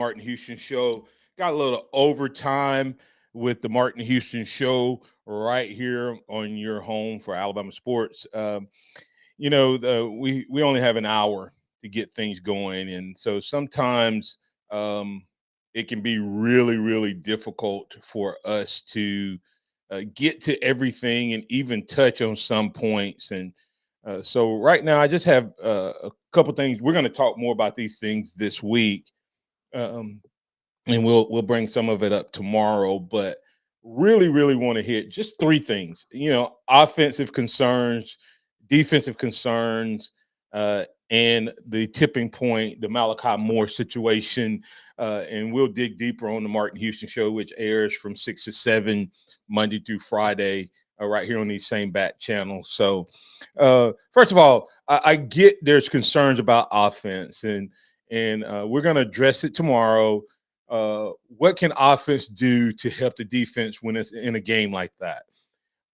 Martin Houston Show. Got a little overtime with the Martin Houston Show right here on your home for Alabama sports. We only have an hour to get things going, and so sometimes it can be really, really difficult for us to get to everything and even touch on some points. And so right now, I just have a couple things. We're going to talk more about these things this week. Um, and we'll bring some of it up tomorrow, but really want to hit just three things. Offensive concerns, defensive concerns, and the tipping point, the Malachi Moore situation. And we'll dig deeper on the Martin Houston Show, which airs from 6 to 7 Monday through Friday, right here on these same bat channels. So first of all, I get there's concerns about offense, and we're going to address it tomorrow. What can offense do to help the defense when it's in a game like that?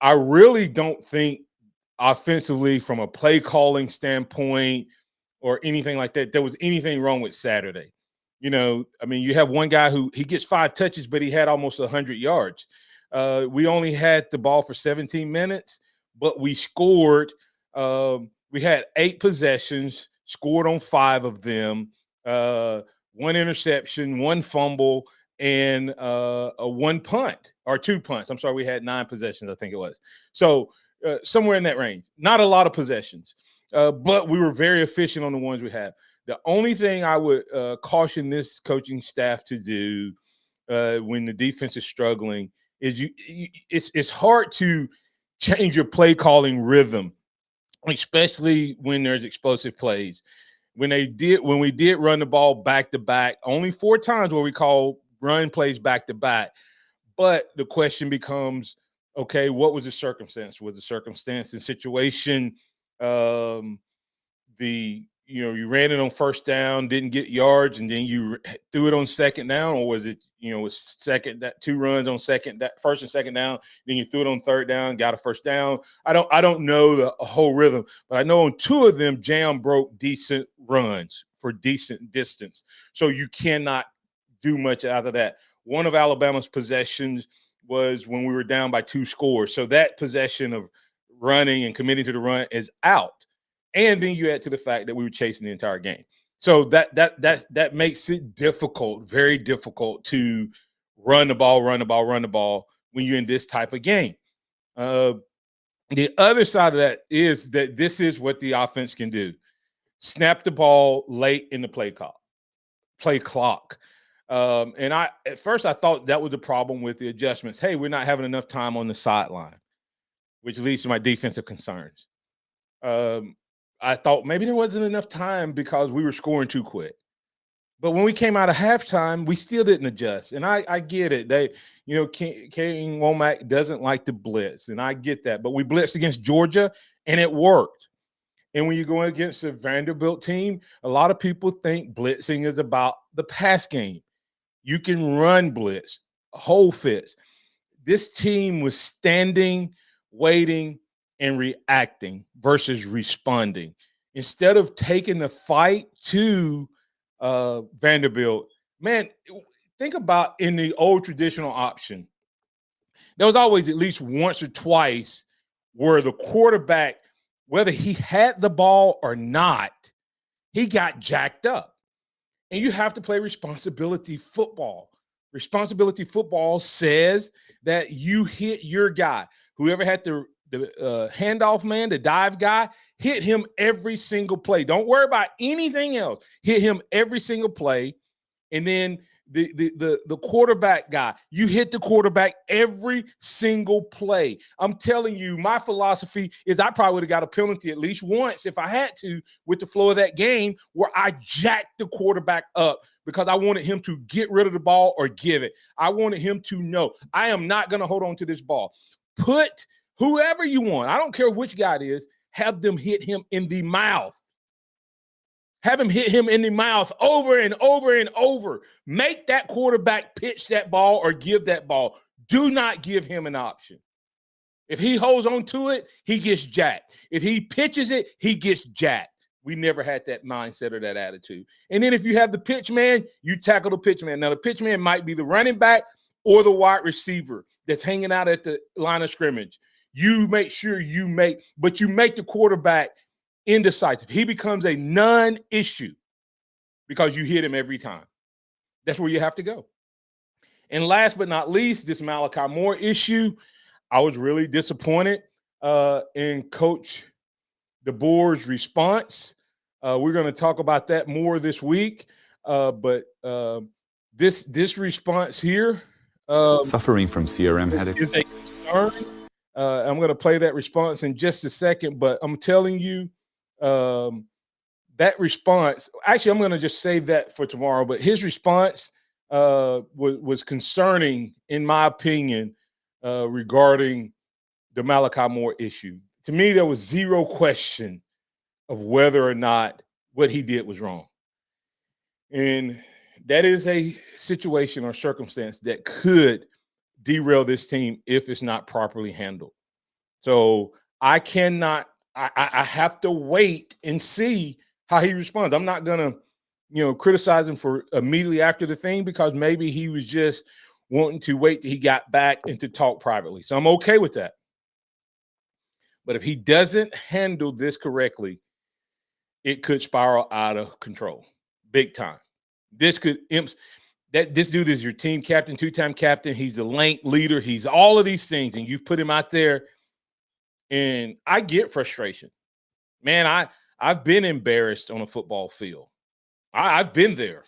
I really don't think offensively, from a play calling standpoint or anything like that, there was anything wrong with Saturday. You have one guy who he gets 5 touches, but he had almost 100 yards. We only had the ball for 17 minutes, but we scored. We had 8 possessions, scored on 5 of them. 1 interception, 1 fumble, and a 1 punt or 2 punts. I'm sorry, we had 9 possessions, I think it was. So somewhere in that range. Not a lot of possessions, but we were very efficient on the ones we had. The only thing I would caution this coaching staff to do when the defense is struggling is it's hard to change your play calling rhythm, especially when there's explosive plays. When we did run the ball back to back, only 4 times where we call run plays back to back. But the question becomes, okay, what was the circumstance? Was the circumstance and situation you ran it on first down, didn't get yards, and then you threw it on second down, or was it was 2 runs on first and second down, then you threw it on third down, got a first down? I don't know the whole rhythm, but I know on 2 of them, Jam broke decent runs for decent distance, so you cannot do much out of that. One of Alabama's possessions was when we were down by 2 scores, so that possession of running and committing to the run is out. And then you add to the fact that we were chasing the entire game. So that makes it difficult, very difficult to run the ball when you're in this type of game. The other side of that is that this is what the offense can do. Snap the ball late in the play clock. And at first I thought that was the problem with the adjustments. Hey, we're not having enough time on the sideline, which leads to my defensive concerns. I thought maybe there wasn't enough time because we were scoring too quick. But when we came out of halftime, we still didn't adjust. And I get it. King Womack doesn't like to blitz, and I get that. But we blitzed against Georgia, and it worked. And when you're going against a Vanderbilt team, a lot of people think blitzing is about the pass game. You can run blitz, whole fits. This team was standing, waiting, and reacting versus responding. Instead of taking the fight to Vanderbilt, man, think about in the old traditional option, there was always at least once or twice where the quarterback, whether he had the ball or not, he got jacked up. And you have to play responsibility football. Responsibility football says that you hit your guy. Whoever had the handoff man, the dive guy, hit him every single play. Don't worry about anything else. Hit him every single play. And then the quarterback guy, you hit the quarterback every single play. I'm telling you, my philosophy is I probably would have got a penalty at least once if I had to with the flow of that game where I jacked the quarterback up because I wanted him to get rid of the ball or give it. I wanted him to know I am not going to hold on to this ball. Put whoever you want, I don't care which guy it is, have them hit him in the mouth. Have him hit him in the mouth over and over and over. Make that quarterback pitch that ball or give that ball. Do not give him an option. If he holds on to it, he gets jacked. If he pitches it, he gets jacked. We never had that mindset or that attitude. And then if you have the pitch man, you tackle the pitch man. Now, the pitch man might be the running back or the wide receiver that's hanging out at the line of scrimmage. You make sure you make the quarterback indecisive. He becomes a non-issue because you hit him every time. That's where you have to go. And last but not least, this Malachi Moore issue, I was really disappointed in Coach DeBoer's response. We're going to talk about that more this week. But this response here suffering from CRM headaches is a concern. I'm going to play that response in just a second, but I'm telling you that response, actually, I'm going to just save that for tomorrow, but his response was concerning, in my opinion, regarding the Malachi Moore issue. To me, there was zero question of whether or not what he did was wrong. And that is a situation or circumstance that could derail this team if it's not properly handled. So I have to wait and see how he responds. I'm not going to, criticize him for immediately after the thing, because maybe he was just wanting to wait till he got back and to talk privately. So I'm okay with that. But if he doesn't handle this correctly, it could spiral out of control big time. This dude is your team captain, two-time captain. He's the lane leader. He's all of these things, and you've put him out there. And I get frustration. Man, I've been embarrassed on a football field. I've been there.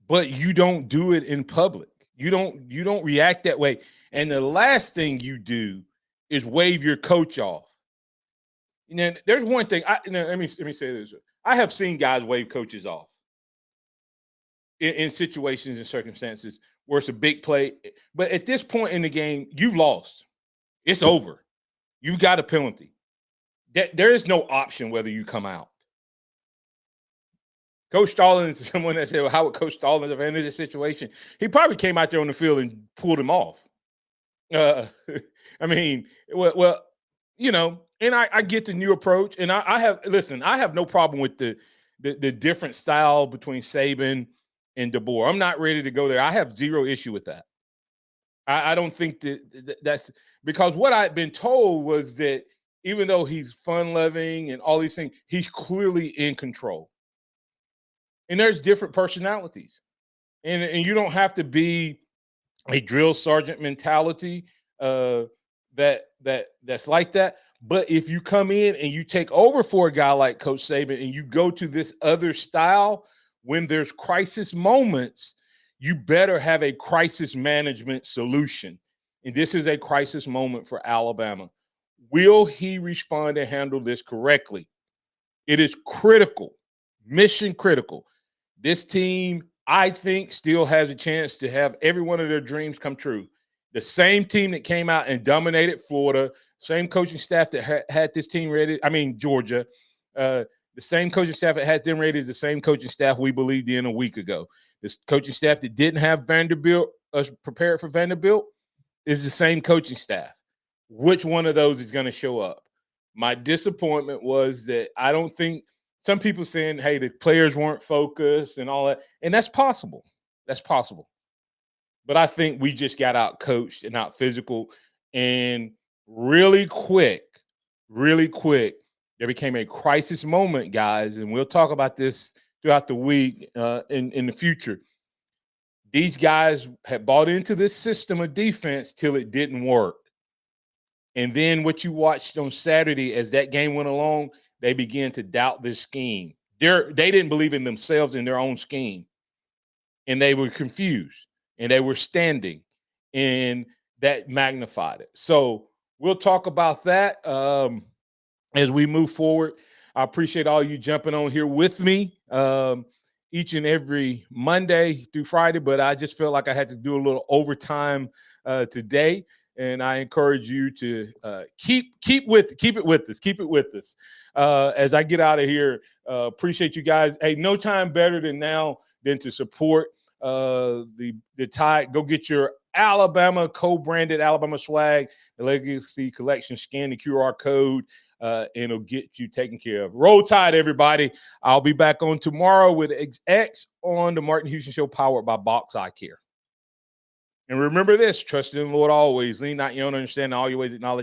But you don't do it in public. You don't react that way. And the last thing you do is wave your coach off. And then there's one thing. Let me say this. I have seen guys wave coaches off in situations and circumstances where it's a big play. But at this point in the game, you've lost. It's over. You've got a penalty. There is no option whether you come out. Coach Stallings is someone that said, well, how would Coach Stallings have handled this situation? He probably came out there on the field and pulled him off. I mean, well, and I get the new approach, and I have no problem with the different style between Saban and DeBoer. I'm not ready to go there. I have zero issue with that. I don't think that's because what I've been told was that even though he's fun-loving and all these things, he's clearly in control. And there's different personalities. And you don't have to be a drill sergeant mentality that's like that. But if you come in and you take over for a guy like Coach Saban and you go to this other style, when there's crisis moments, you better have a crisis management solution. And this is a crisis moment for Alabama. Will he respond and handle this correctly? It is critical, mission critical. This team, I think, still has a chance to have every one of their dreams come true. The same team that came out and dominated Florida, same coaching staff that had this team ready. Georgia. The same coaching staff that had them ready is the same coaching staff we believed in a week ago. This coaching staff that didn't have Vanderbilt prepared for Vanderbilt is the same coaching staff. Which one of those is going to show up? My disappointment was that I don't think some people saying, hey, the players weren't focused and all that. And that's possible. That's possible. But I think we just got out coached and out physical. And really quick, there became a crisis moment, guys. And we'll talk about this throughout the week in the future. These guys had bought into this system of defense till it didn't work. And then what you watched on Saturday as that game went along, they began to doubt this scheme. They didn't believe in themselves in their own scheme. And they were confused. And they were standing. And that magnified it. So we'll talk about that as we move forward. I appreciate all you jumping on here with me each and every Monday through Friday. But I just felt like I had to do a little overtime today. And I encourage you to keep it with us. As I get out of here, appreciate you guys. Hey, no time better than now than to support the Tide. Go get your Alabama co-branded Alabama swag, the Legacy Collection. Scan the QR code. and it'll get you taken care of. Roll Tide, everybody. I'll be back on tomorrow with X on the Martin Houston Show, powered by Box Eye Care. And remember this: trust in the Lord always. Lean not your own understanding, all your ways acknowledge